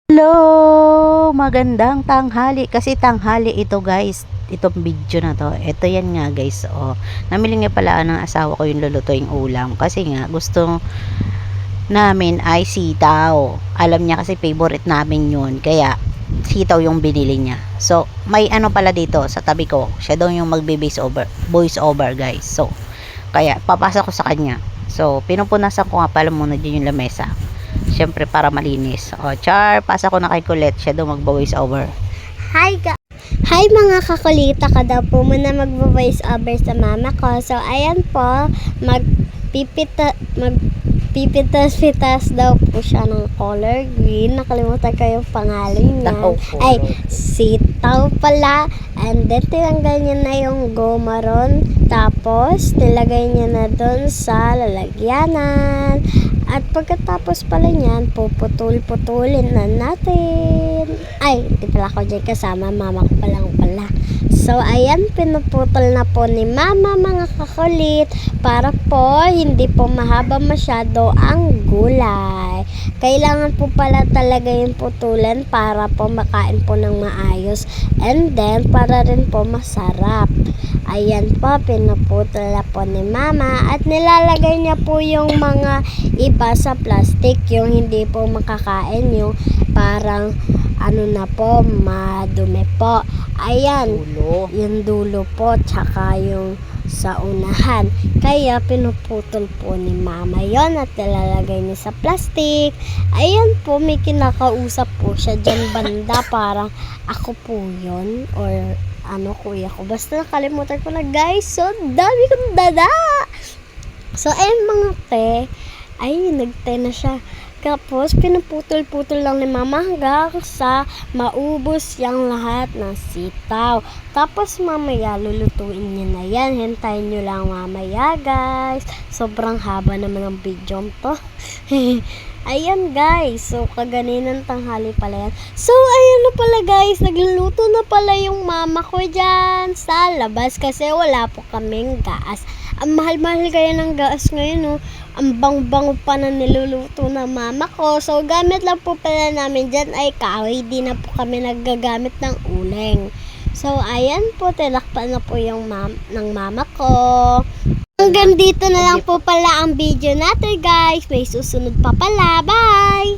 Hello! Magandang tanghali. Kasi tanghali ito guys. Itong video na to. Ito yan nga guys. Oh, namili nga pala ng asawa ko yung lulutuing ulam. Kasi nga gusto namin ay sitaw. Alam niya kasi favorite namin yun. Kaya sitaw yung binili niya. So, may ano pala dito sa tabi ko. Siya daw yung voice over guys. So, kaya papasok ko sa kanya. So, pinupunasan ko nga pala muna dyan yung lamesa. Siyempre para malinis. O, Char, pasa ko na kay Colette. Siya daw mag-voice over. Hi mga kakulita ka daw po muna mag-voice over sa mama ko. So ayan po, magpipitas-pitas daw po siya ng color green. Nakalimutan ko yung pangalan niya. Ay, sitaw pala. And then tinanggal niya na yung goma ron. Tapos nilagay niya na doon sa lalagyanan. At pagkatapos pala niyan, puputulin na natin. Ay, hindi pala ako dyan kasama. Mama ko palang pala. So, ayan, pinuputol na po ni mama mga kakulit. Para po, hindi po mahaba masyado ang gulay. Kailangan po pala talaga yung putulan para po makain po ng maayos. And then, para rin po masarap. Ayan po, pinuputol na po ni mama. At nilalagay niya po yung mga iba sa plastic. Yung hindi po makakain. Yung parang ano na po, madumi po. Ayan, yung dulo po. Tsaka yung sa unahan. Kaya pinuputol po ni mama yon at nilalagay niya sa plastic. Ayan po, may kinakausap po siya dyan banda. Parang ako po yon or kuya ko. Basta nakalimutan ko na guys. So, dami kong dada. So, ayun mga te. Ay, nagte na siya. Tapos, pinuputol-putol lang ni mama hanggang sa maubos yung lahat ng sitaw. Tapos, mamaya, lulutuin niya na yan. Hintayin nyo lang mamaya, guys. Sobrang haba naman ng video to. Ayan, guys. So, kaganinang tanghali pala yan. So, ayan na pala, guys. Nagluluto na pala yung mama ko dyan sa labas kasi wala po kaming gas. Ang mahal-mahal kaya ng gas ngayon, no? Ang bang-bango pa na niluluto ng mama ko. So, gamit lang po pala namin dyan ay kahoy. Di na po kami nagagamit ng uling. So, ayan po. Tinakpan na po yung ng mama ko. Hanggang dito na lang po pala ang video natin, guys. May susunod pa pala. Bye!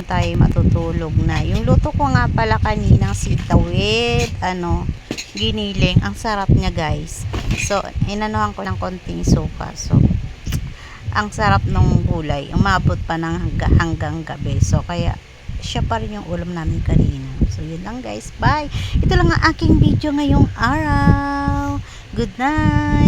Tayo matutulog na. Yung luto ko nga pala kaninang sitaw with giniling. Ang sarap niya guys. So, inanuhan ko ng konting suka. So, ang sarap ng gulay. Umabot pa ng hanggang gabi. So, kaya siya pa rin yung ulam namin kanina. So, yun lang guys. Bye! Ito lang ang aking video ngayong araw. Good night!